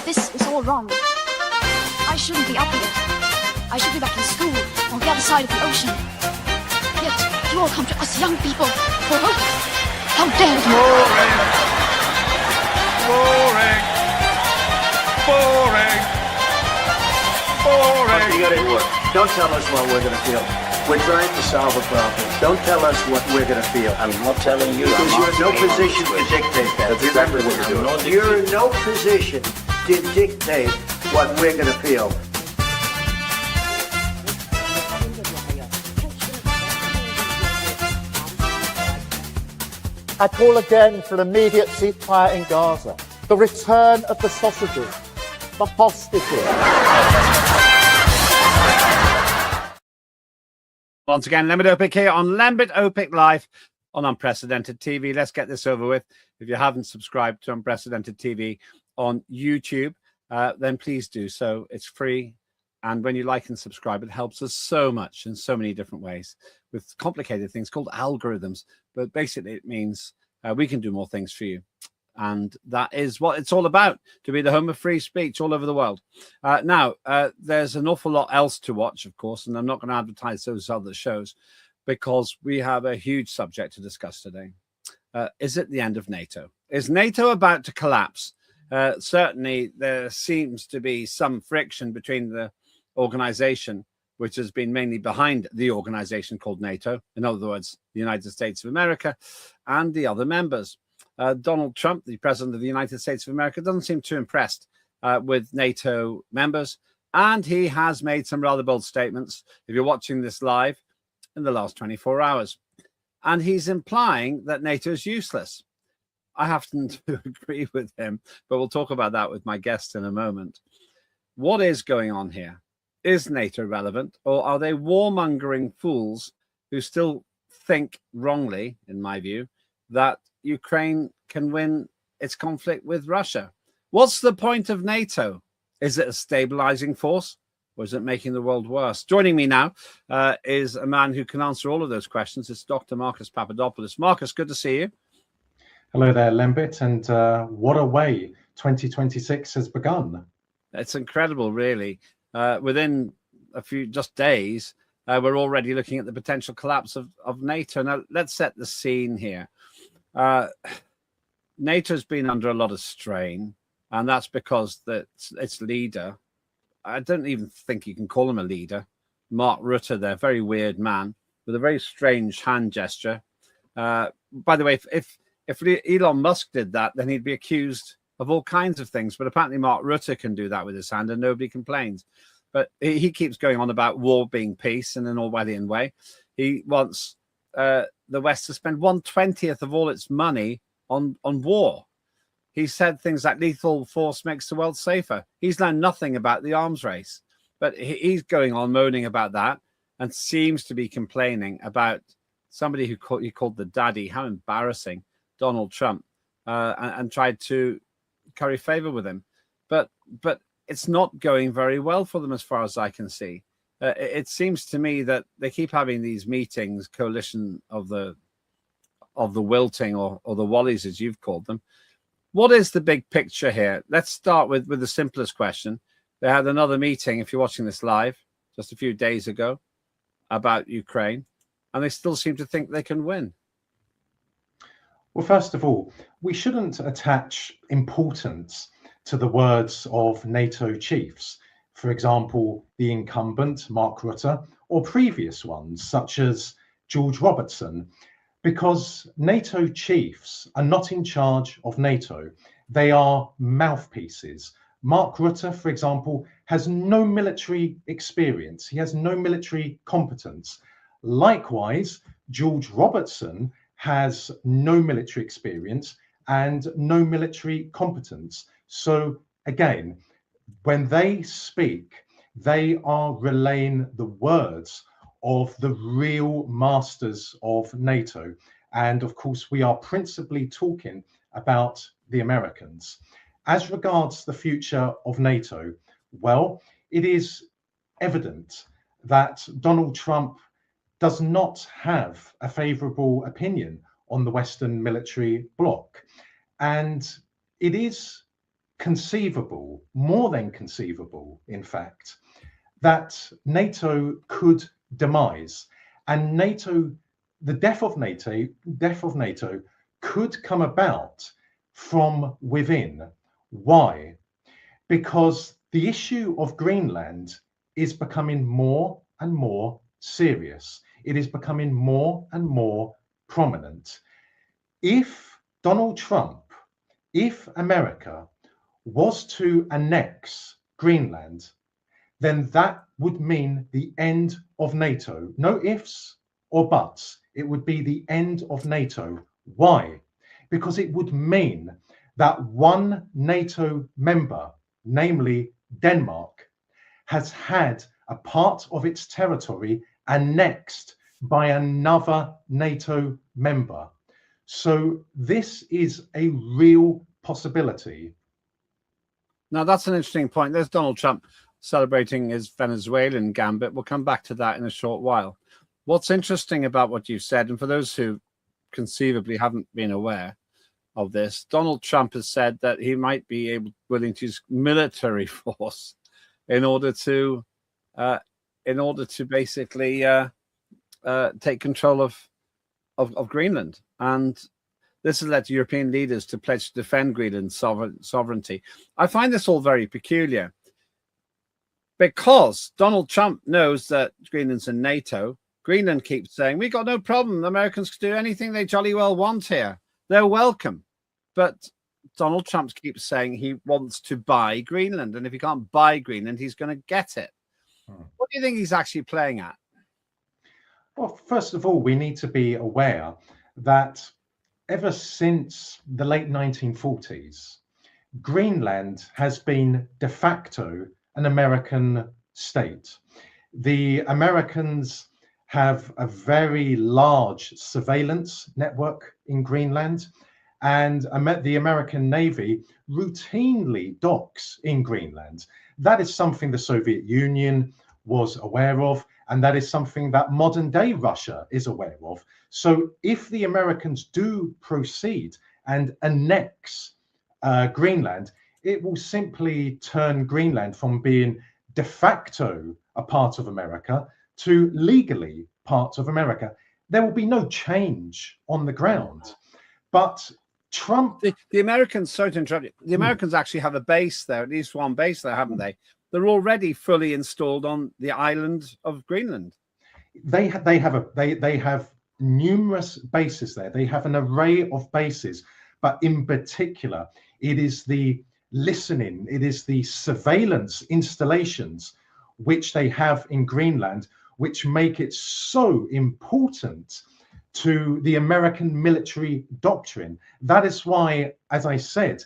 This is all wrong. I shouldn't be up here. I should be back in school on the other side of the ocean. Yet you all come to us young people for hope. How dare you! Boring. Boring. Boring. Boring. You got it work. Don't tell us what we're going to feel. We're trying to solve a problem. Don't tell us what we're going to feel. I'm not telling you. Because you're in no position to dictate that. That's exactly what you're doing. You're in no position to dictate what we're going to feel. I call again for an immediate ceasefire in Gaza, the return of the sausages, the hostages. Once again, Lembit Öpik here on Lembit Öpik Live on Unprecedented TV. Let's get this over with. If you haven't subscribed to Unprecedented TV on YouTube, then please do so. It's free. And when you like and subscribe, it helps us so much in so many different ways with complicated things called algorithms. But basically, it means we can do more things for you. And that is what it's all about, to be the home of free speech all over the world. Now, there's an awful lot else to watch, of course, and I'm not going to advertise those other shows because we have a huge subject to discuss today. Is it the end of NATO? Is NATO about to collapse? Certainly, there seems to be some friction between the organization, which has been mainly behind the organization called NATO, in other words, the United States of America, and the other members. Donald Trump, the president of the United States of America, doesn't seem too impressed with NATO members, and he has made some rather bold statements, if you're watching this live, in the last 24 hours. And he's implying that NATO is useless. I happen to agree with him, but we'll talk about that with my guest in a moment. What is going on here? Is NATO relevant, or are they warmongering fools who still think wrongly, in my view, that Ukraine can win its conflict with Russia? What's the point of NATO? Is it a stabilizing force, or is it making the world worse? Joining me now is a man who can answer all of those questions. It's Dr. Marcus Papadopoulos. Marcus, good to see you. Hello there, Lembit, and what a way 2026 has begun. It's incredible, really. Within a few just days, we're already looking at the potential collapse of NATO. Now, let's set the scene here. NATO's been under a lot of strain, and that's because its leader, I don't even think you can call him a leader, Mark Rutte, their very weird man with a very strange hand gesture. By the way, if Elon Musk did that, then he'd be accused of all kinds of things. But apparently Mark Rutte can do that with his hand and nobody complains. But he keeps going on about war being peace in an Orwellian way. He wants the West to spend 1/20th of all its money on war. He said things like lethal force makes the world safer. He's learned nothing about the arms race. But he's going on moaning about that and seems to be complaining about somebody who he called the daddy. How embarrassing, Donald Trump, and tried to curry favor with him. But it's not going very well for them as far as I can see. It seems to me that they keep having these meetings, coalition of the wilting or the Wallies, as you've called them. What is the big picture here? Let's start with the simplest question. They had another meeting, if you're watching this live, just a few days ago about Ukraine, and they still seem to think they can win. Well, first of all, we shouldn't attach importance to the words of NATO chiefs. For example, the incumbent, Mark Rutte, or previous ones, such as George Robertson, because NATO chiefs are not in charge of NATO. They are mouthpieces. Mark Rutte, for example, has no military experience. He has no military competence. Likewise, George Robertson has no military experience and no military competence. So again, when they speak, they are relaying the words of the real masters of NATO. And of course, we are principally talking about the Americans. As regards the future of NATO, well, it is evident that Donald Trump does not have a favorable opinion on the Western military bloc. And it is conceivable, more than conceivable, in fact, that NATO could demise, and the death of NATO could come about from within. Why? Because the issue of Greenland is becoming more and more serious. It is becoming more and more prominent. If Donald Trump, if America was to annex Greenland, then that would mean the end of NATO. No ifs or buts. It would be the end of NATO. Why? Because it would mean that one NATO member, namely Denmark, has had a part of its territory annexed by another NATO member. So this is a real possibility. Now, that's an interesting point. There's Donald Trump celebrating his Venezuelan gambit. We'll come back to that in a short while. What's interesting about what you've said, and for those who conceivably haven't been aware of this, Donald Trump has said that he might be willing to use military force in order to basically take control of Greenland. And this has led to European leaders to pledge to defend Greenland's sovereignty. I find this all very peculiar because Donald Trump knows that Greenland's in NATO. Greenland keeps saying, we got no problem. The Americans can do anything they jolly well want here. They're welcome. But Donald Trump keeps saying he wants to buy Greenland. And if he can't buy Greenland, he's going to get it. What do you think he's actually playing at? Well, first of all, we need to be aware that ever since the late 1940s, Greenland has been de facto an American state. The Americans have a very large surveillance network in Greenland, and the American Navy routinely docks in Greenland. That is something the Soviet Union was aware of, and that is something that modern day Russia is aware of. So if the Americans do proceed and annex Greenland, it will simply turn Greenland from being de facto a part of America to legally part of America. There will be no change on the ground. But Trump... The Americans, sorry to interrupt you, the Americans actually have a base there, at least one base there, haven't they? They're already fully installed on the island of Greenland. They have numerous bases there. They have an array of bases, but in particular, it is the listening, it is the surveillance installations which they have in Greenland, which make it so important to the American military doctrine. That is why, as I said,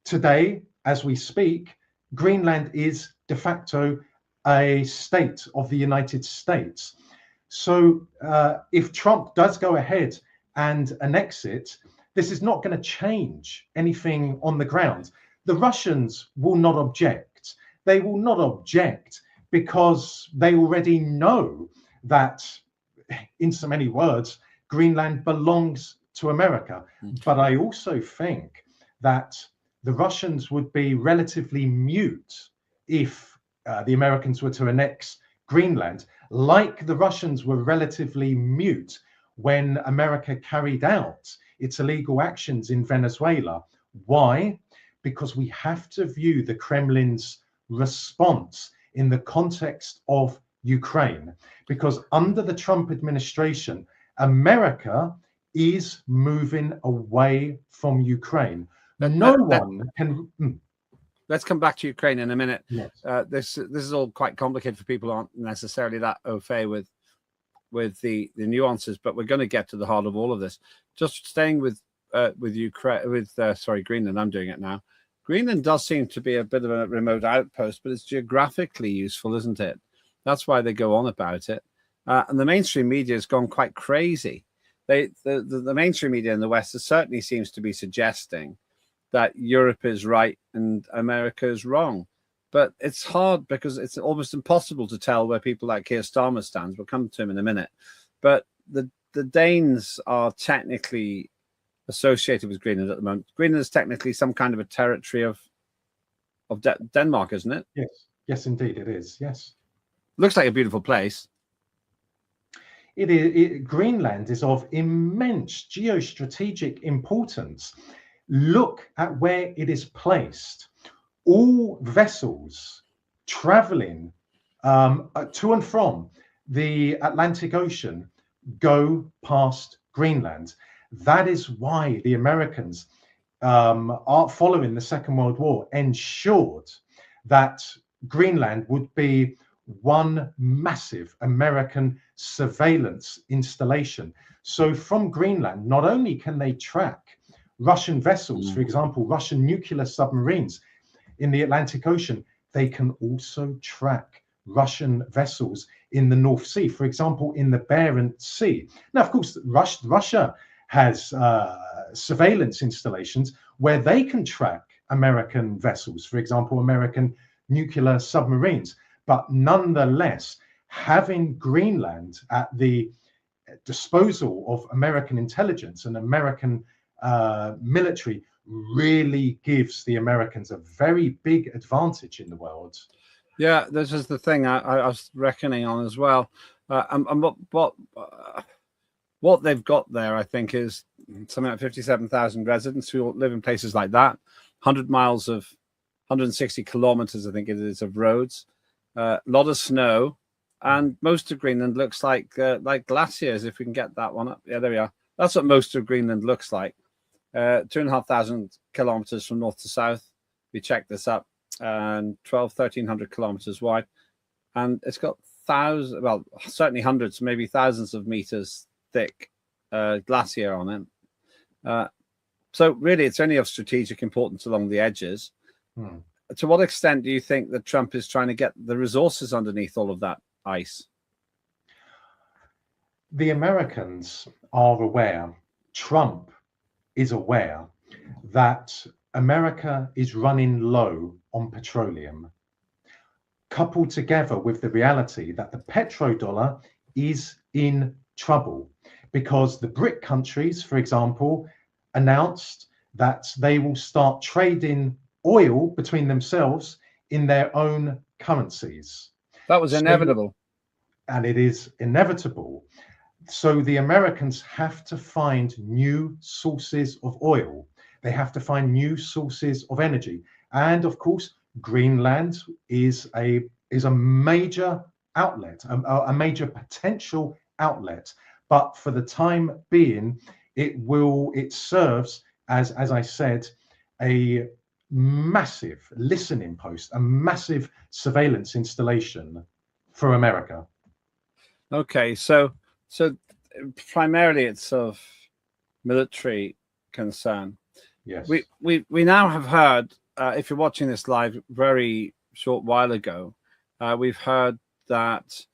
today, as we speak, Greenland is de facto a state of the United States. So if Trump does go ahead and annex it, this is not going to change anything on the ground. The Russians will not object. They will not object because they already know that, in so many words, Greenland belongs to America. But I also think that the Russians would be relatively mute if the Americans were to annex Greenland, like the Russians were relatively mute when America carried out its illegal actions in Venezuela. Why? Because we have to view the Kremlin's response in the context of Ukraine. Because under the Trump administration, America is moving away from Ukraine. No one can... Let's come back to Ukraine in a minute. Yes. This is all quite complicated for people who aren't necessarily that au fait with the nuances, but we're going to get to the heart of all of this. Just staying with Ukraine, Greenland. I'm doing it now. Greenland does seem to be a bit of a remote outpost, but it's geographically useful, isn't it? That's why they go on about it. And the mainstream media has gone quite crazy. The mainstream media in the West certainly seems to be suggesting that Europe is right and America is wrong. But it's hard because it's almost impossible to tell where people like Keir Starmer stands. We'll come to him in a minute. But the Danes are technically associated with Greenland at the moment. Greenland is technically some kind of a territory of Denmark, isn't it? Yes, yes, indeed, it is. Yes, Looks like a beautiful place. it is. Greenland is of immense geostrategic importance. Look at where it is placed. All vessels traveling to and from the Atlantic Ocean go past Greenland. That is why the Americans, are following the Second World War, ensured that Greenland would be one massive American surveillance installation. So from Greenland, not only can they track Russian vessels, for example, Russian nuclear submarines in the Atlantic Ocean, they can also track Russian vessels in the North Sea, for example, in the Barents Sea. Now, of course, Russia has surveillance installations where they can track American vessels, for example, American nuclear submarines. But nonetheless, having Greenland at the disposal of American intelligence and American military really gives the Americans a very big advantage in the world. Yeah, this is the thing I was reckoning on as well. And what they've got there, I think, is something like 57,000 residents who live in places like that. 160 kilometers, I think it is, of roads. A lot of snow, and most of Greenland looks like glaciers. If we can get that one up, yeah, there we are. That's what most of Greenland looks like. 2,500 kilometers from north to south. We checked this up, and 1,300 kilometers wide, and it's got certainly hundreds, maybe thousands of meters thick glacier on it. So really, it's only of strategic importance along the edges. To what extent do you think that Trump is trying to get the resources underneath all of that ice? The Americans are aware, Trump is aware, that America is running low on petroleum, coupled together with the reality that the petrodollar is in trouble because the BRIC countries, for example, announced that they will start trading oil between themselves in their own currencies. That was inevitable. And it is inevitable. So the Americans have to find new sources of oil. They have to find new sources of energy. And of course, Greenland is a major outlet, a major potential outlet. But for the time being, it serves as I said, a massive listening post, a massive surveillance installation for America. Okay, so primarily it's of military concern. Yes. We now have heard, if you're watching this live, very short while ago, we've heard that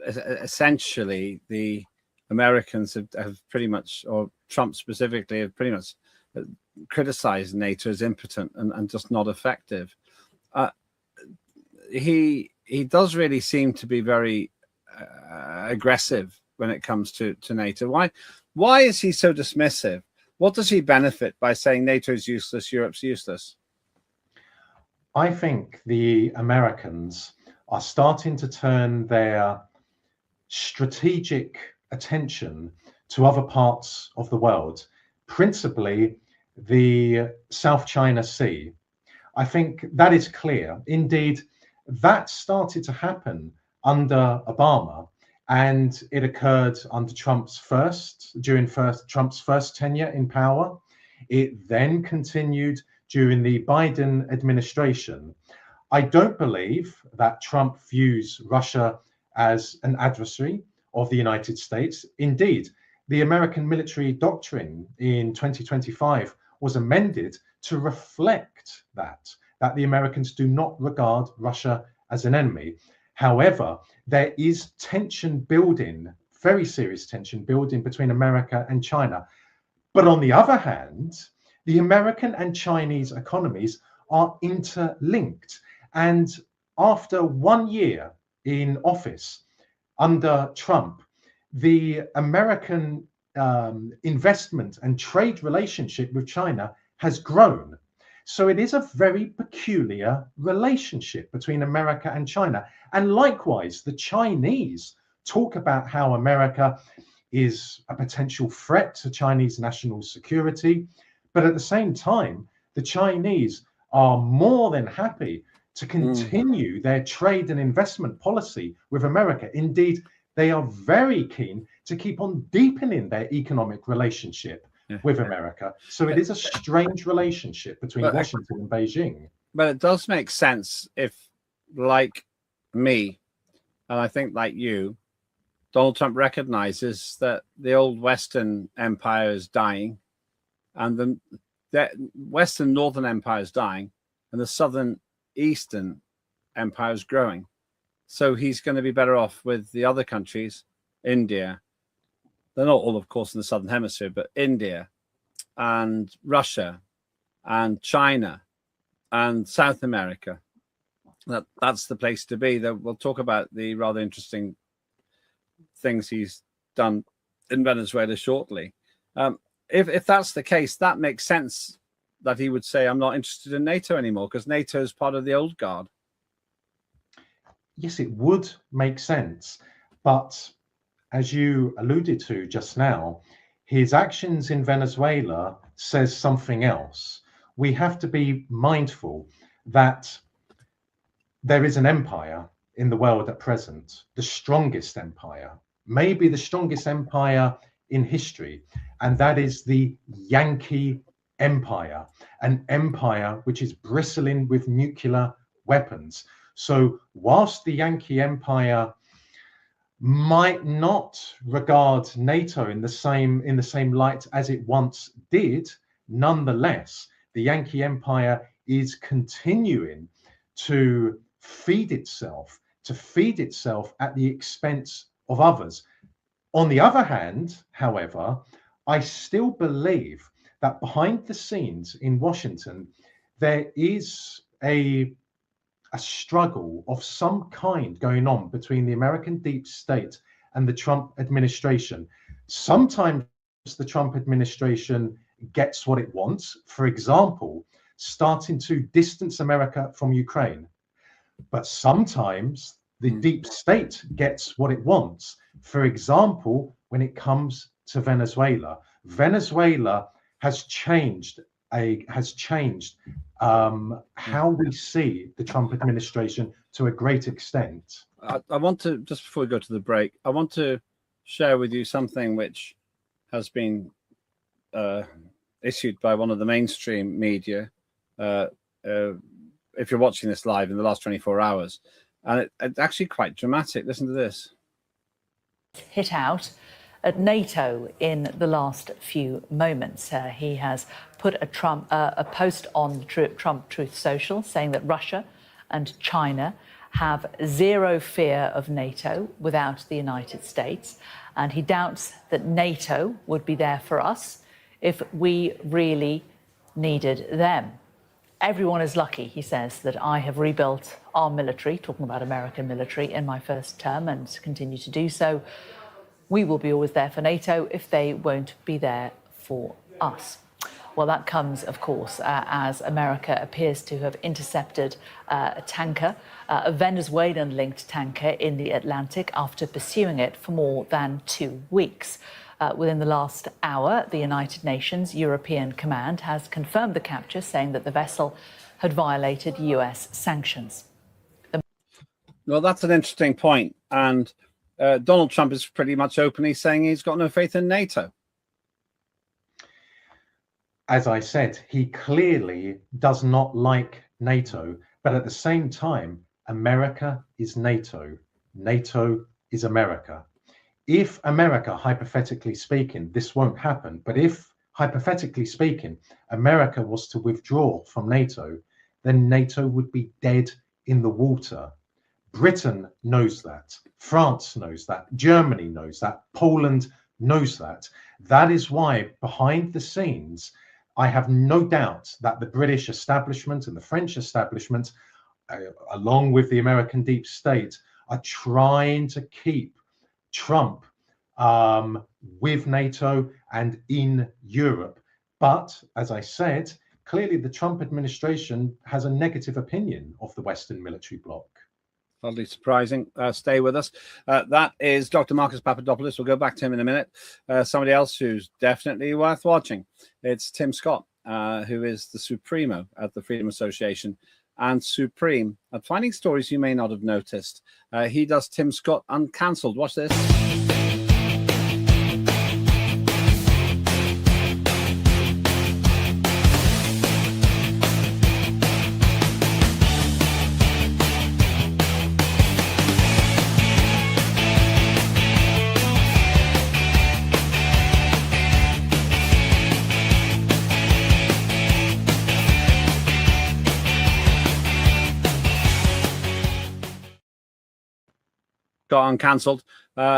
essentially the Americans have pretty much, or Trump specifically, have pretty much criticized NATO as impotent and just not effective. He does really seem to be very aggressive when it comes to NATO. Why is he so dismissive? What does he benefit by saying NATO is useless, Europe's useless? I think the Americans are starting to turn their strategic attention to other parts of the world, principally the South China Sea. I think that is clear. Indeed, that started to happen under Obama, and it occurred under Trump's first tenure in power. It then continued during the Biden administration. I don't believe that Trump views Russia as an adversary of the United States. Indeed, the American military doctrine in 2025 was amended to reflect that the Americans do not regard Russia as an enemy. However, there is tension building, very serious tension building between America and China. But on the other hand, the American and Chinese economies are interlinked. And after 1 year in office under Trump, the American investment and trade relationship with China has grown. So it is a very peculiar relationship between America and China. And likewise, the Chinese talk about how America is a potential threat to Chinese national security. But at the same time, the Chinese are more than happy to continue their trade and investment policy with America. Indeed, they are very keen to keep on deepening their economic relationship with America. So it is a strange relationship between Washington and Beijing. But it does make sense if, like me, and I think like you, Donald Trump recognizes that the old Western Empire is dying, and the Western Northern Empire is dying, and the Southern Eastern Empire is growing. So he's going to be better off with the other countries, India. They're not all, of course, in the Southern Hemisphere, but India and Russia and China and South America. That's the place to be. We'll talk about the rather interesting things he's done in Venezuela shortly. If that's the case, that makes sense that he would say, I'm not interested in NATO anymore, because NATO is part of the old guard. Yes, it would make sense. But as you alluded to just now, his actions in Venezuela says something else. We have to be mindful that there is an empire in the world at present, the strongest empire, maybe the strongest empire in history, and that is the Yankee Empire, an empire which is bristling with nuclear weapons. So whilst the Yankee Empire might not regard NATO in the same light as it once did, nonetheless, the Yankee Empire is continuing to feed itself at the expense of others. On the other hand, however, I still believe that behind the scenes in Washington, there is a struggle of some kind going on between the American deep state and the Trump administration. Sometimes the Trump administration gets what it wants, for example, starting to distance America from Ukraine. But sometimes the deep state gets what it wants. For example, when it comes to Venezuela, Venezuela has changed how we see the Trump administration to a great extent. I want to, just before we go to the break, I want to share with you something which has been issued by one of the mainstream media, if you're watching this live in the last 24 hours. And it's actually quite dramatic. Listen to this. Hit out at NATO in the last few moments. He has put a post on Trump Truth Social saying that Russia and China have zero fear of NATO without the United States. And he doubts that NATO would be there for us if we really needed them. Everyone is lucky, he says, that I have rebuilt our military, talking about American military, in my first term and continue to do so. We will be always there for NATO if they won't be there for us. Well, that comes, of course, as America appears to have intercepted a tanker, a Venezuelan-linked tanker in the Atlantic after pursuing it for more than 2 weeks. Within the last hour, the United Nations European Command has confirmed the capture, saying that the vessel had violated US sanctions. Well, that's an interesting point. And Donald Trump is pretty much openly saying he's got no faith in NATO. As I said, he clearly does not like NATO, but at the same time, America is NATO. NATO is America. If America, hypothetically speaking, this won't happen, but if, hypothetically speaking, America was to withdraw from NATO, then NATO would be dead in the water. Britain knows that. France knows that. Germany knows that. Poland knows that. That is why, behind the scenes, I have no doubt that the British establishment and the French establishment, along with the American deep state, are trying to keep Trump with NATO and in Europe. But, as I said, clearly the Trump administration has a negative opinion of the Western military bloc. Hardly surprising. Stay with us. That is Dr. Marcus Papadopoulos. We'll go back to him in a minute. Somebody else who's definitely worth watching. It's Tim Scott, who is the Supremo at the Freedom Association and supreme at finding stories you may not have noticed. He does Tim Scott Uncancelled. Watch this. Got Uncancelled,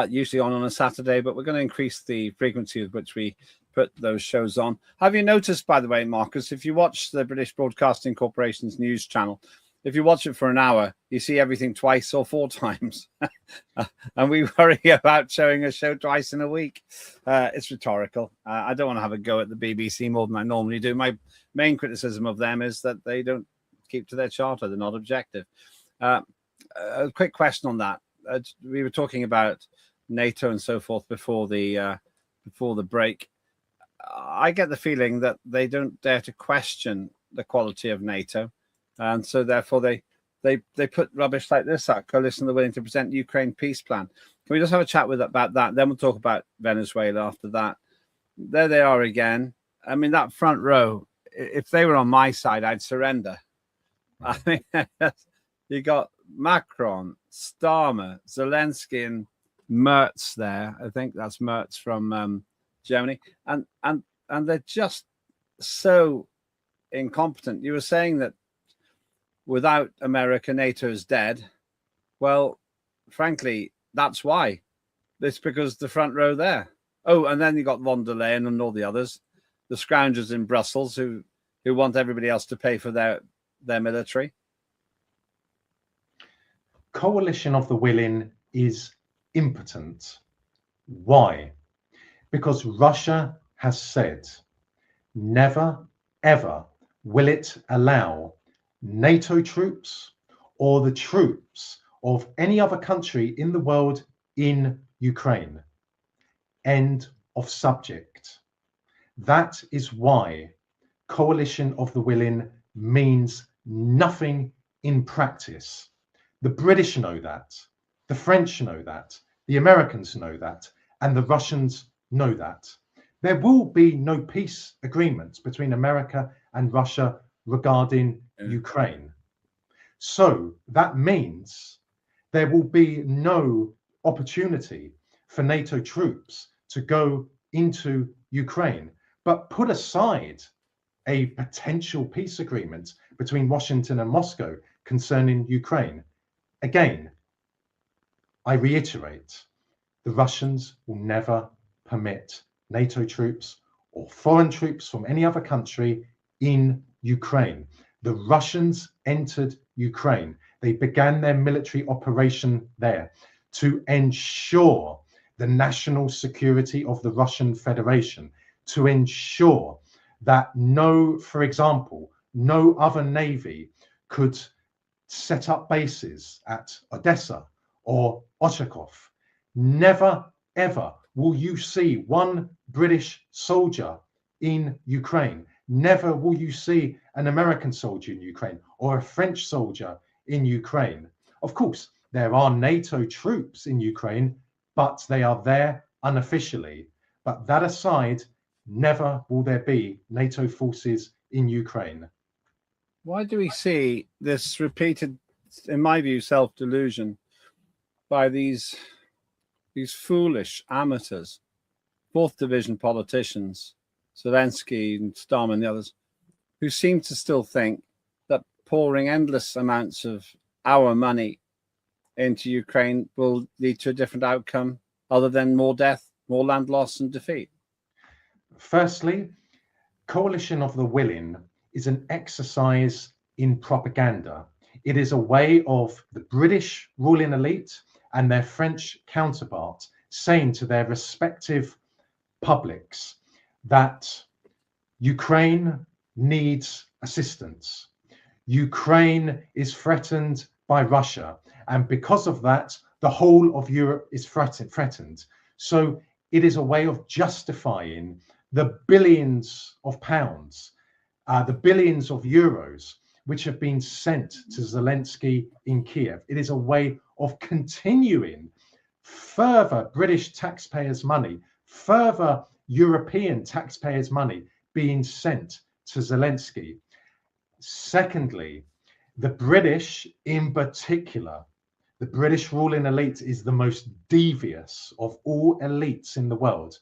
usually on a Saturday, but we're going to increase the frequency with which we put those shows on. Have you noticed, by the way, Marcus, if you watch the British Broadcasting Corporation's news channel, if you watch it for an hour, you see everything twice or four times. And we worry about showing a show twice in a week. It's rhetorical. I don't want to have a go at the BBC more than I normally do. My main criticism of them is that they don't keep to their charter. They're not objective. A quick question on that. We were talking about NATO and so forth before the break. I get the feeling that they don't dare to question the quality of NATO, and so therefore they put rubbish like this out. Coalition are willing to present Ukraine peace plan. Can we just have a chat about that? Then we'll talk about Venezuela after that. There they are again. I mean, that front row. If they were on my side, I'd surrender. I mean, you got Macron, Starmer, Zelensky, and Merz there. I think that's Merz from Germany, and they're just so incompetent. You were saying that without America, NATO is dead. Well, frankly, that's why. It's because the front row there. Oh, and then you got von der Leyen and all the others, the scroungers in Brussels who want everybody else to pay for their military. Coalition of the willing is impotent. Why? Because Russia has said, never, ever will it allow NATO troops or the troops of any other country in the world in Ukraine. End of subject. That is why coalition of the willing means nothing in practice. The British know that, the French know that, the Americans know that, and the Russians know that. There will be no peace agreements between America and Russia regarding Ukraine. So that means there will be no opportunity for NATO troops to go into Ukraine. But put aside a potential peace agreement between Washington and Moscow concerning Ukraine. Again, I reiterate, the Russians will never permit NATO troops or foreign troops from any other country in Ukraine. The Russians entered Ukraine. They began their military operation there to ensure the national security of the Russian Federation, to ensure that for example, no other navy could set up bases at Odessa or Ochakov. Never, ever will you see one British soldier in Ukraine. Never will you see an American soldier in Ukraine or a French soldier in Ukraine. Of course, there are NATO troops in Ukraine, but they are there unofficially. But that aside, never will there be NATO forces in Ukraine. Why do we see this repeated, in my view, self-delusion by these foolish amateurs, fourth division politicians, Zelensky and Starmer and the others, who seem to still think that pouring endless amounts of our money into Ukraine will lead to a different outcome other than more death, more land loss and defeat? Firstly, coalition of the willing is an exercise in propaganda. It is a way of the British ruling elite and their French counterparts saying to their respective publics that Ukraine needs assistance. Ukraine is threatened by Russia, and because of that, the whole of Europe is threatened. So it is a way of justifying the billions of pounds, the billions of euros, which have been sent to Zelensky in Kiev. It is a way of continuing further British taxpayers' money, further European taxpayers' money being sent to Zelensky. Secondly, the British in particular, the British ruling elite is the most devious of all elites in the world,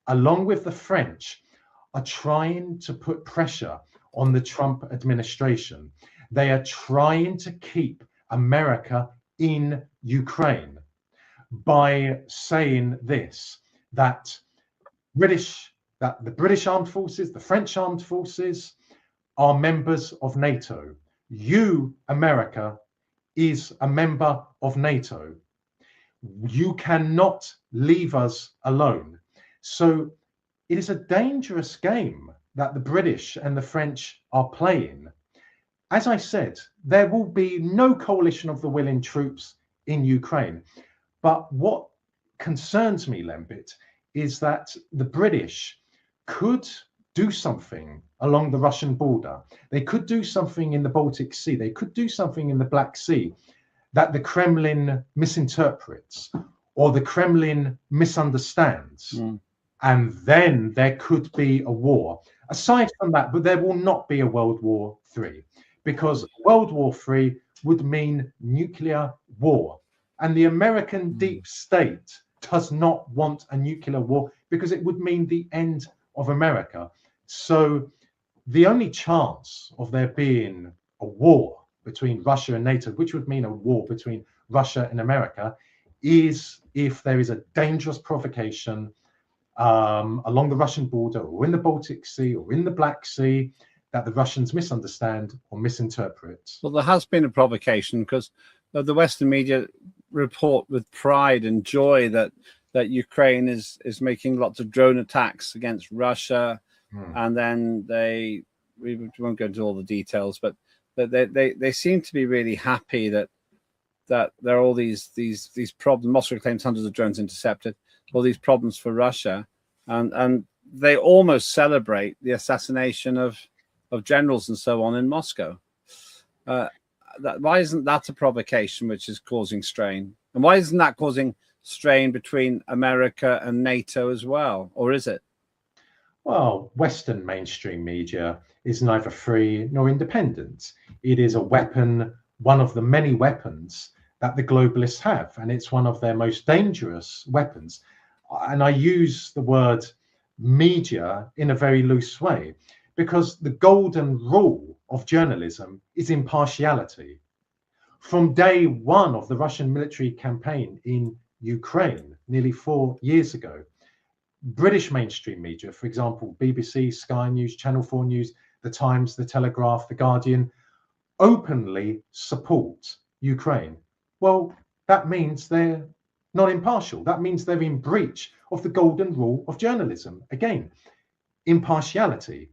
along with the French, are trying to put pressure on the Trump administration. They are trying to keep America in Ukraine by saying this, that the British armed forces, the French armed forces are members of NATO. You, America, is a member of NATO. You cannot leave us alone. So it is a dangerous game that the British and the French are playing. As I said, there will be no coalition of the willing troops in Ukraine. But what concerns me, Lembit, is that the British could do something along the Russian border. They could do something in the Baltic Sea. They could do something in the Black Sea that the Kremlin misinterprets or the Kremlin misunderstands. And then there could be a war. Aside from that, but there will not be a World War III, because World War III would mean nuclear war. And the American deep state does not want a nuclear war because it would mean the end of America. So the only chance of there being a war between Russia and NATO, which would mean a war between Russia and America, is if there is a dangerous provocation along the Russian border or in the Baltic Sea or in the Black Sea that the Russians misunderstand or misinterpret. Well, there has been a provocation because the Western media report with pride and joy that Ukraine is making lots of drone attacks against Russia, and then we won't go into all the details, but they seem to be really happy that there are all these problems. Moscow claims hundreds of drones intercepted, all these problems for Russia, and they almost celebrate the assassination of generals and so on in Moscow. Why isn't that a provocation which is causing strain? And why isn't that causing strain between America and NATO as well? Or is it? Well, Western mainstream media is neither free nor independent. It is a weapon, one of the many weapons that the globalists have, and it's one of their most dangerous weapons. And I use the word media in a very loose way, because the golden rule of journalism is impartiality. From day one of the Russian military campaign in Ukraine, nearly 4 years ago, British mainstream media, for example, BBC, Sky News, Channel 4 News, The Times, The Telegraph, The Guardian, openly support Ukraine. Well, that means they're not impartial. That means they're in breach of the golden rule of journalism. Again, impartiality.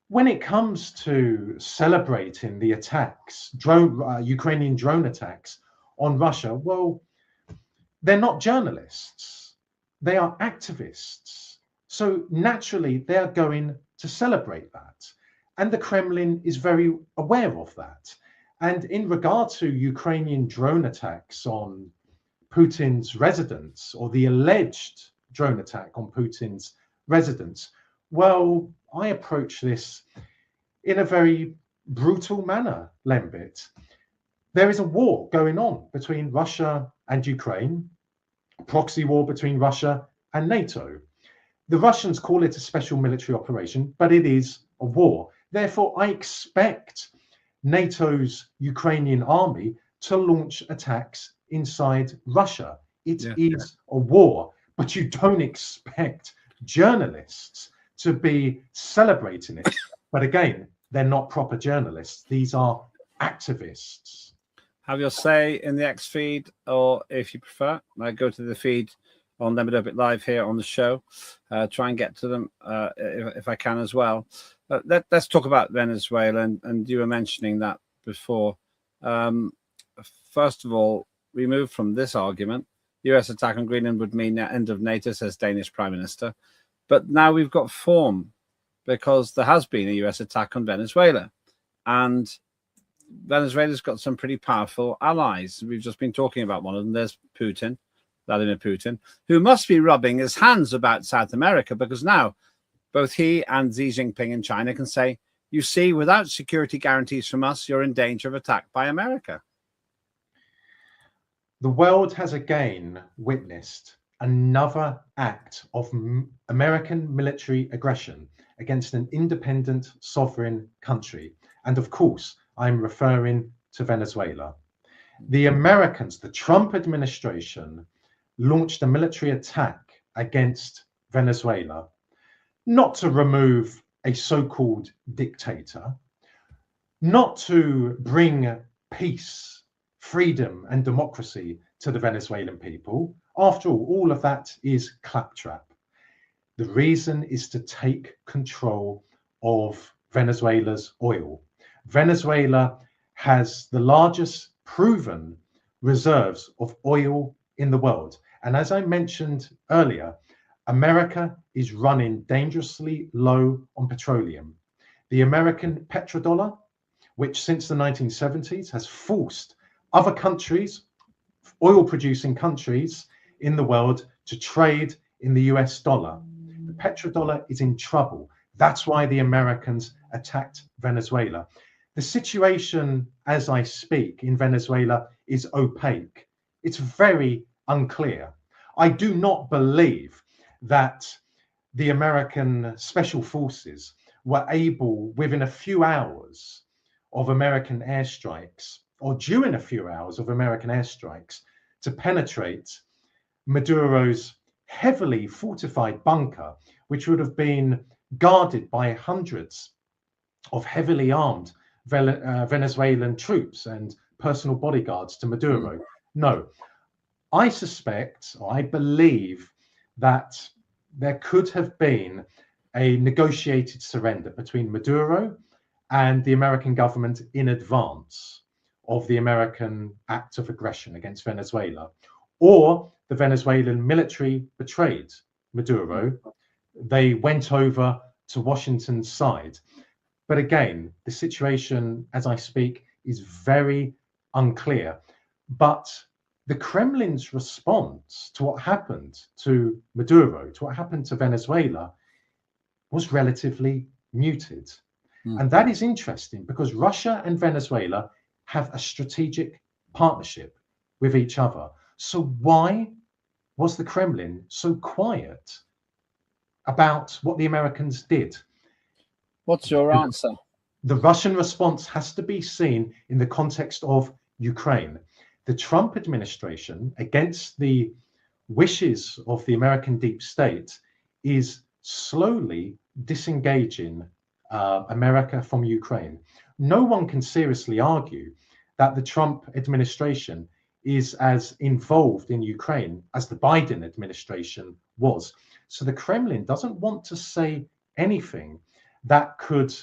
When it comes to celebrating the attacks, Ukrainian drone attacks on Russia, well, they're not journalists. They are activists. So naturally, they are going to celebrate that. And the Kremlin is very aware of that. And in regard to Ukrainian drone attacks on Putin's residence, or the alleged drone attack on Putin's residence, well, I approach this in a very brutal manner, Lembit. There is a war going on between Russia and Ukraine, a proxy war between Russia and NATO. The Russians call it a special military operation, but it is a war. Therefore, I expect NATO's Ukrainian army to launch attacks inside Russia. It is a war, but you don't expect journalists to be celebrating it. But again, they're not proper journalists. These are activists. Have your say in the X feed, or if you prefer, go to the feed on Lembit Öpik Live here on the show. Try and get to them if I can as well. Let's talk about Venezuela, and you were mentioning that before. First of all, removed from this argument, US attack on Greenland would mean the end of NATO, says Danish Prime Minister. But now we've got form, because there has been a US attack on Venezuela. And Venezuela's got some pretty powerful allies. We've just been talking about one of them. There's Putin, Vladimir Putin, who must be rubbing his hands about South America, because now both he and Xi Jinping in China can say, you see, without security guarantees from us, you're in danger of attack by America. The world has again witnessed another act of American military aggression against an independent sovereign country. And of course, I'm referring to Venezuela. The Americans, the Trump administration, launched a military attack against Venezuela, not to remove a so-called dictator, not to bring peace, freedom, and democracy to the Venezuelan people. After all of that is claptrap. The reason is to take control of Venezuela's oil. Venezuela has the largest proven reserves of oil in the world. And as I mentioned earlier, America is running dangerously low on petroleum. The American petrodollar, which since the 1970s has forced other countries, oil-producing countries in the world, to trade in the US dollar. The petrodollar is in trouble. That's why the Americans attacked Venezuela. The situation, as I speak, in Venezuela is opaque. It's very unclear. I do not believe that the American special forces were able, within a few hours of American airstrikes, or during a few hours of American airstrikes, to penetrate Maduro's heavily fortified bunker, which would have been guarded by hundreds of heavily armed Venezuelan troops and personal bodyguards to Maduro. No, I suspect, or I believe, that there could have been a negotiated surrender between Maduro and the American government in advance of the American act of aggression against Venezuela, or the Venezuelan military betrayed Maduro. They went over to Washington's side. But again, the situation, as I speak, is very unclear. But the Kremlin's response to what happened to Maduro, to what happened to Venezuela, was relatively muted. And that is interesting, because Russia and Venezuela have a strategic partnership with each other. So why was the Kremlin so quiet about what the Americans did? What's your answer? The Russian response has to be seen in the context of Ukraine. The Trump administration, against the wishes of the American deep state, is slowly disengaging America from Ukraine. No one can seriously argue that the Trump administration is as involved in Ukraine as the Biden administration was. So the Kremlin doesn't want to say anything that could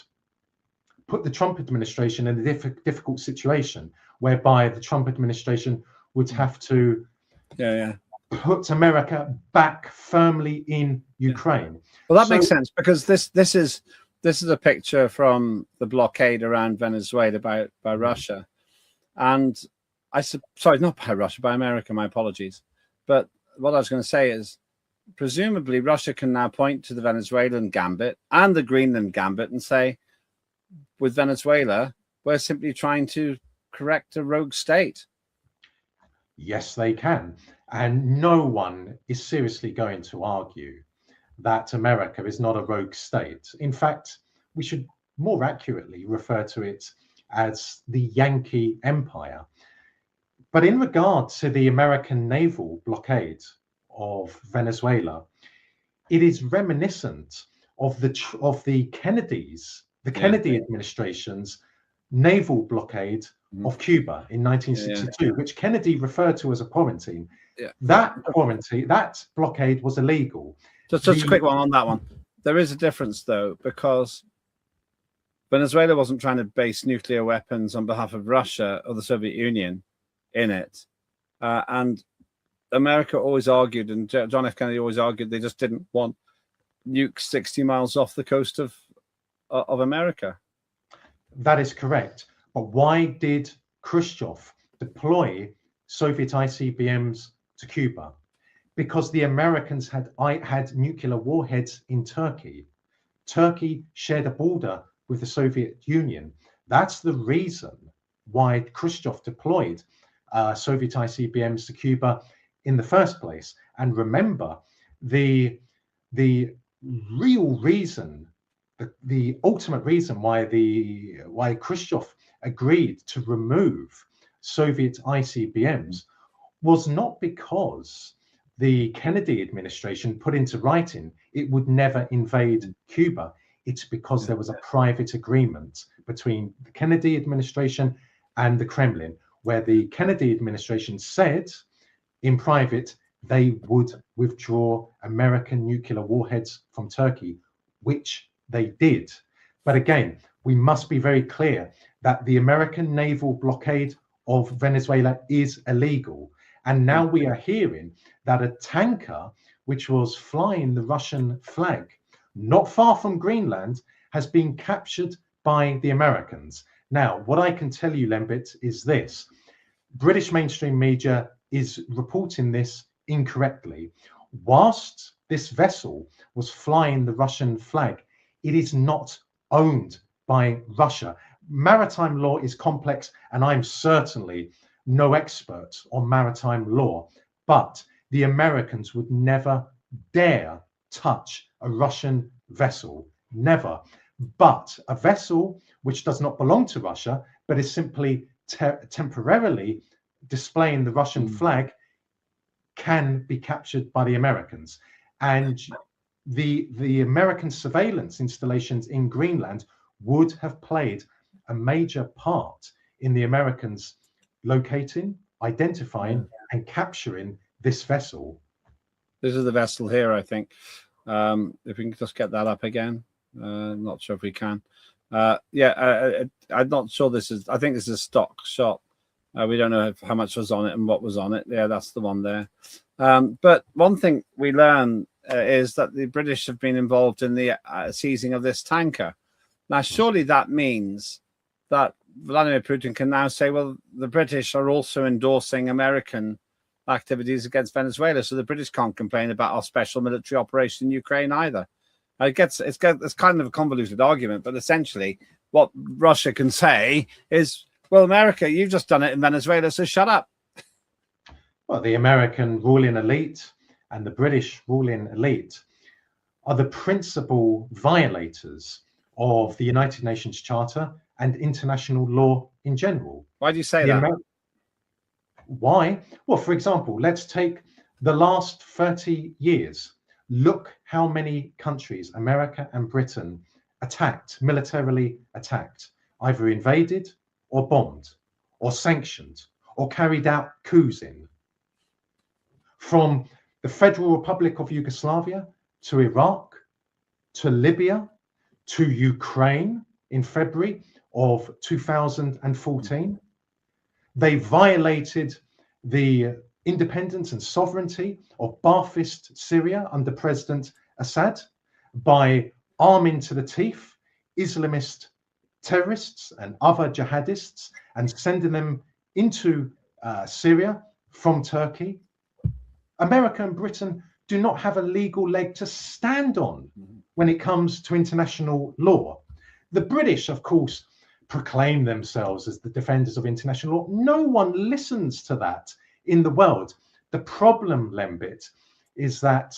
put the Trump administration in a difficult situation, whereby the Trump administration would have to put America back firmly in Ukraine. Well, that makes sense, because this is a picture from the blockade around Venezuela by Russia, and sorry, not by Russia, by America. My apologies. But what I was going to say is, presumably Russia can now point to the Venezuelan gambit and the Greenland gambit and say, with Venezuela, we're simply trying to correct a rogue state. Yes, they can. And no one is seriously going to argue that America is not a rogue state. In fact, we should more accurately refer to it as the Yankee Empire. But in regard to the American naval blockade of Venezuela, it is reminiscent of the Kennedy administration's naval blockade of Cuba in 1962, which Kennedy referred to as a quarantine. Yeah. That blockade was illegal. Just a quick one on that one. There is a difference, though, because Venezuela wasn't trying to base nuclear weapons on behalf of Russia or the Soviet Union in it. And America always argued, and John F. Kennedy always argued, they just didn't want nukes 60 miles off the coast of America. That is correct. But why did Khrushchev deploy Soviet ICBMs to Cuba? Because the Americans had nuclear warheads in Turkey. Turkey shared a border with the Soviet Union. That's the reason why Khrushchev deployed Soviet ICBMs to Cuba in the first place. And remember, the real reason, the ultimate reason why Khrushchev agreed to remove Soviet ICBMs was not because the Kennedy administration put into writing it would never invade Cuba. It's because there was a private agreement between the Kennedy administration and the Kremlin, where the Kennedy administration said in private they would withdraw American nuclear warheads from Turkey, which they did. But again, we must be very clear that the American naval blockade of Venezuela is illegal. And now we are hearing that a tanker which was flying the Russian flag not far from Greenland has been captured by the Americans. Now, what I can tell you, Lembit, is this. British mainstream media is reporting this incorrectly. Whilst this vessel was flying the Russian flag, it is not owned by Russia. Maritime law is complex, and I'm certainly no expert on maritime law, but the Americans would never dare touch a Russian vessel, never. But a vessel which does not belong to Russia, but is simply temporarily displaying the Russian flag, can be captured by the Americans. And the American surveillance installations in Greenland would have played a major part in the Americans locating, identifying, and capturing this vessel. This is the vessel here, I think. If we can just get that up again. Not sure if we can. I'm not sure this is, I think this is a stock shot. We don't know how much was on it and what was on it. Yeah, that's the one there. But one thing we learn is that the British have been involved in the seizing of this tanker. Now, surely that means that Vladimir Putin can now say, well, the British are also endorsing American activities against Venezuela, so the British can't complain about our special military operation in Ukraine either. It's kind of a convoluted argument, but essentially what Russia can say is, well, America, you've just done it in Venezuela, so shut up. Well, the American ruling elite and the British ruling elite are the principal violators of the United Nations Charter and international law in general. Why do you say that? Why? Well, for example, let's take the last 30 years. Look how many countries, America and Britain, attacked, militarily attacked, either invaded or bombed or sanctioned or carried out coups in. From the Federal Republic of Yugoslavia to Iraq, to Libya, to Ukraine in February of 2014. They violated the independence and sovereignty of Ba'athist Syria under President Assad by arming to the teeth Islamist terrorists and other jihadists and sending them into Syria from Turkey. America and Britain do not have a legal leg to stand on when it comes to international law. The British, of course, proclaim themselves as the defenders of international law. No one listens to that in the world. The problem, Lembit, is that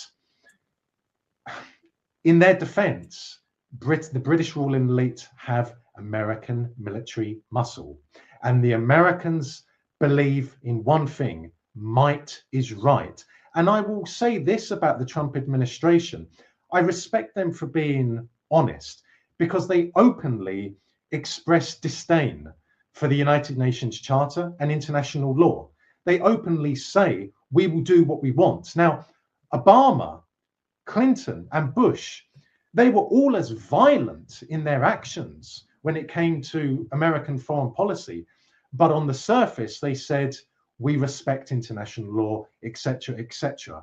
in their defense, the British ruling elite have American military muscle. And the Americans believe in one thing: might is right. And I will say this about the Trump administration. I respect them for being honest, because they openly express disdain for the United Nations Charter and international law. They openly say, we will do what we want. Now, Obama, Clinton, and Bush, they were all as violent in their actions when it came to American foreign policy. But on the surface, they said, we respect international law, etc., etc.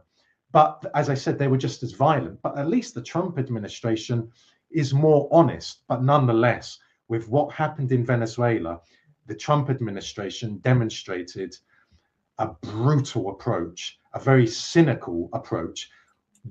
But as I said, they were just as violent. But at least the Trump administration is more honest. But nonetheless, with what happened in Venezuela, the Trump administration demonstrated a brutal approach, a very cynical approach.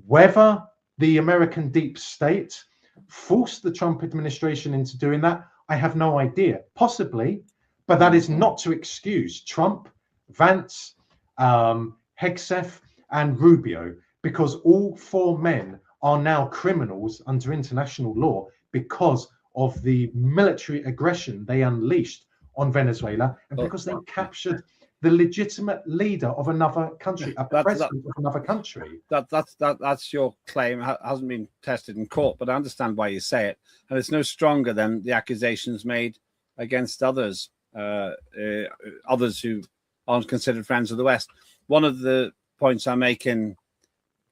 Whether the American deep state forced the Trump administration into doing that, I have no idea. Possibly, but that is not to excuse Trump, Vance, Hegseth, and Rubio, because all four men are now criminals under international law because of the military aggression they unleashed on Venezuela and because they captured the legitimate leader of another country, a president of another country. That's your claim. It hasn't been tested in court, but I understand why you say it, and it's no stronger than the accusations made against others, others who aren't considered friends of the West. One of the points I make in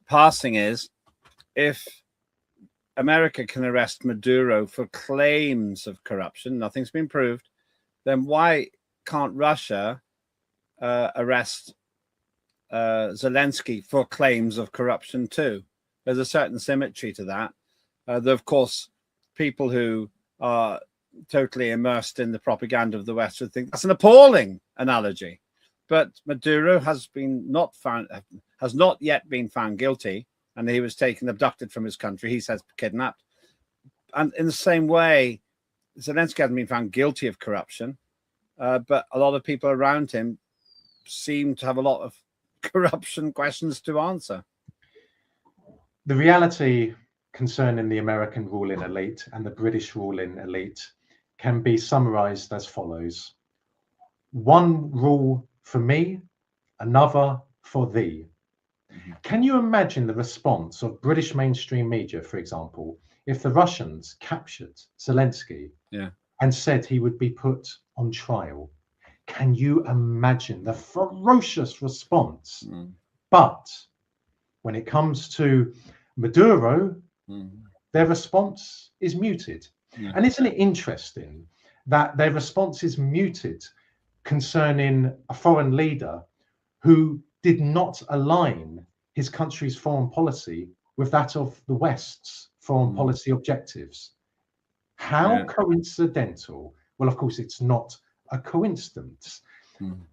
passing is, if America can arrest Maduro for claims of corruption, nothing's been proved, then why can't Russia arrest Zelensky for claims of corruption too? There's a certain symmetry to that. There are, of course, people who are totally immersed in the propaganda of the West would think that's an appalling analogy. But Maduro has not yet been found guilty, and he was abducted from his country. He says kidnapped. And in the same way, Zelensky hasn't been found guilty of corruption, but a lot of people around him seem to have a lot of corruption questions to answer. The reality concerning the American ruling elite and the British ruling elite can be summarized as follows. One rule for me, another for thee. Can you imagine the response of British mainstream media, for example, if the Russians captured Zelensky and said he would be put on trial? Can you imagine the ferocious response? But when it comes to Maduro, their response is muted. And isn't it interesting that their response is muted concerning a foreign leader who did not align his country's foreign policy with that of the West's foreign policy objectives? How coincidental? Well, of course, it's not a coincidence.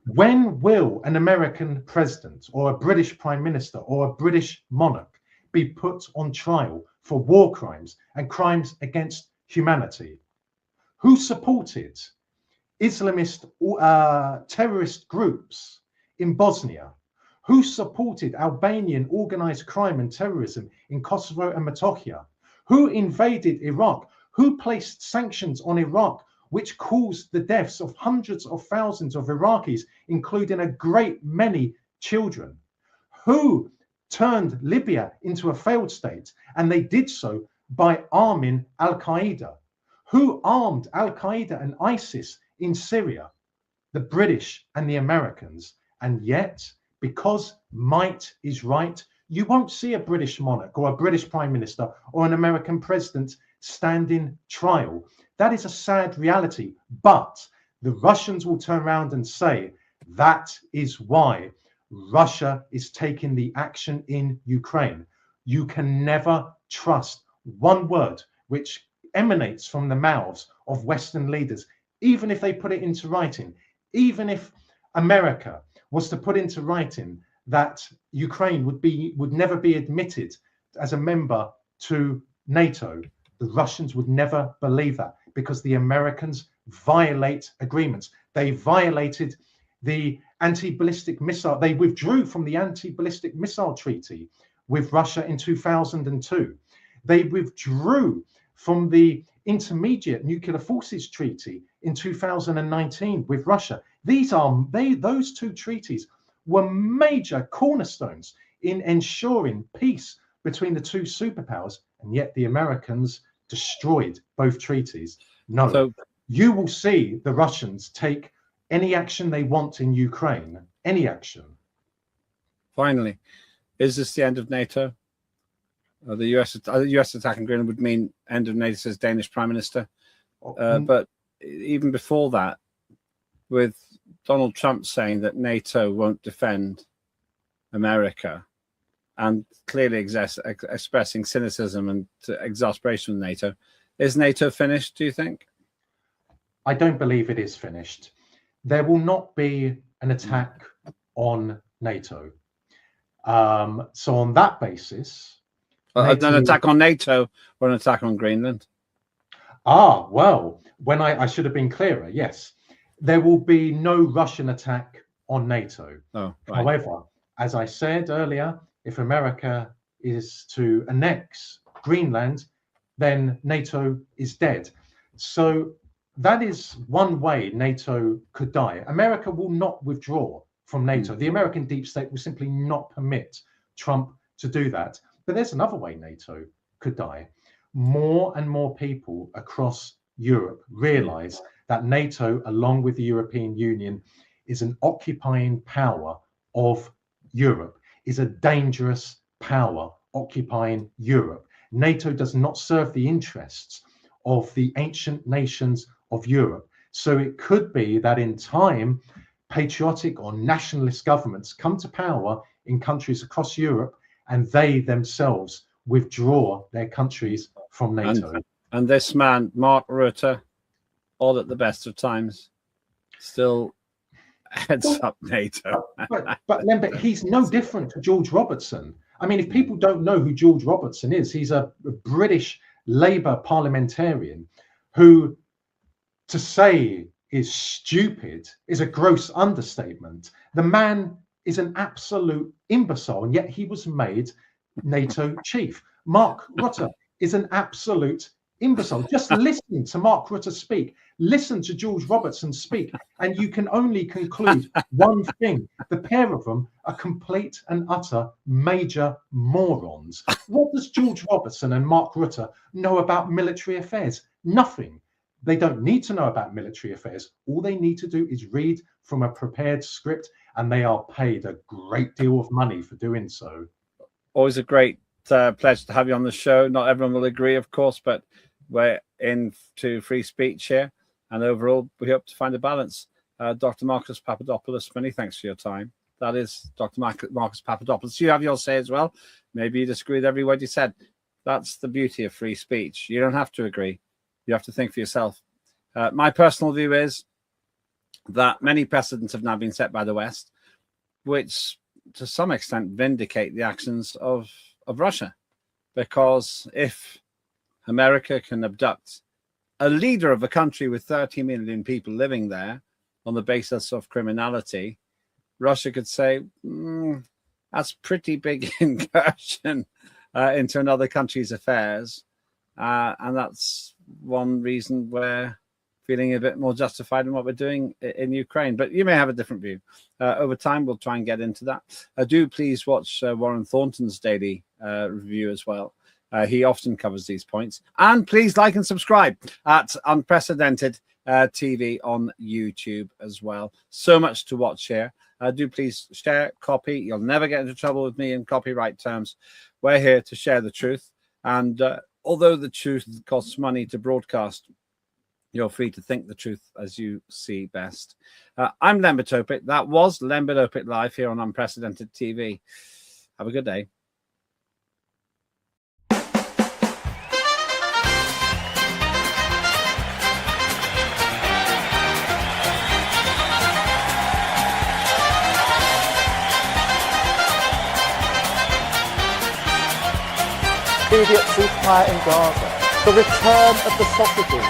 When will an American president or a British prime minister or a British monarch be put on trial for war crimes and crimes against humanity? Who supported Islamist terrorist groups in Bosnia? Who supported Albanian organized crime and terrorism in Kosovo and Metohija? Who invaded Iraq? Who placed sanctions on Iraq, which caused the deaths of hundreds of thousands of Iraqis, including a great many children? Who turned Libya into a failed state? And they did so by arming Al-Qaeda. Who armed Al-Qaeda and ISIS in Syria? The British and the Americans. And yet, because might is right, you won't see a British monarch or a British prime minister or an American president standing trial. That is a sad reality. But the Russians will turn around and say that is why Russia is taking the action in Ukraine. You can never trust one word which emanates from the mouths of Western leaders, even if they put it into writing. Even if America was to put into writing that Ukraine would never be admitted as a member to NATO, the Russians would never believe that, because the Americans violate agreements. They violated the anti-ballistic missile. They withdrew from the anti-ballistic missile treaty with Russia in 2002. They withdrew from the intermediate nuclear forces treaty in 2019 with Russia. Those two treaties were major cornerstones in ensuring peace between the two superpowers, and yet the Americans destroyed both treaties. No, you will see the Russians take any action they want in Ukraine, any action. Finally, is this the end of NATO? The US attack on Greenland would mean end of NATO, says Danish Prime Minister. But even before that, with Donald Trump saying that NATO won't defend America and clearly expressing cynicism and exasperation with NATO, is NATO finished, do you think? I don't believe it is finished. There will not be an attack on NATO. So on that basis... NATO... An attack on NATO or an attack on Greenland? Well, when I should have been clearer, yes. There will be no Russian attack on NATO. Oh, right. However, as I said earlier, if America is to annex Greenland, then NATO is dead. So that is one way NATO could die. America will not withdraw from NATO. The American deep state will simply not permit Trump to do that. But there's another way NATO could die. More and more people across Europe realize that NATO, along with the European Union, is an occupying power of Europe, is a dangerous power occupying Europe. NATO does not serve the interests of the ancient nations of Europe. So it could be that in time, patriotic or nationalist governments come to power in countries across Europe, and they themselves withdraw their countries from NATO. And this man, Mark Rutte, all at the best of times, still heads up NATO. but Lembit, he's no different to George Robertson. I mean, if people don't know who George Robertson is, he's a British Labour parliamentarian who, to say is stupid, is a gross understatement. The man is an absolute imbecile, and yet he was made NATO chief. Mark Rutte is an absolute imbecile. Just listen to Mark Rutte speak. Listen to George Robertson speak, and you can only conclude one thing. The pair of them are complete and utter major morons. What does George Robertson and Mark Rutte know about military affairs? Nothing. They don't need to know about military affairs. All they need to do is read from a prepared script, and they are paid a great deal of money for doing so. Always a great pleasure to have you on the show. Not everyone will agree, of course, but we're into free speech here, and overall we hope to find a balance. Dr. Marcus Papadopoulos, many thanks for your time. That is Dr. Marcus Papadopoulos. You have your say as well. Maybe you disagree with every word you said. That's the beauty of free speech. You don't have to agree. You have to think for yourself. My personal view is that many precedents have now been set by the West, which to some extent vindicate the actions of Russia. Because if America can abduct a leader of a country with 30 million people living there on the basis of criminality, Russia could say, that's pretty big incursion into another country's affairs. And that's one reason we're feeling a bit more justified in what we're doing in Ukraine. But you may have a different view. Over time, we'll try and get into that. Do please watch Warren Thornton's daily review as well. He often covers these points. And please like and subscribe at Unprecedented TV on YouTube as well. So much to watch here. Do please share, copy. You'll never get into trouble with me in copyright terms. We're here to share the truth. And although the truth costs money to broadcast, you're free to think the truth as you see best. I'm Lembit Öpik. That was Lembit Öpik Live here on Unprecedented TV. Have a good day. Immediate ceasefire in Gaza, the return of the sausages.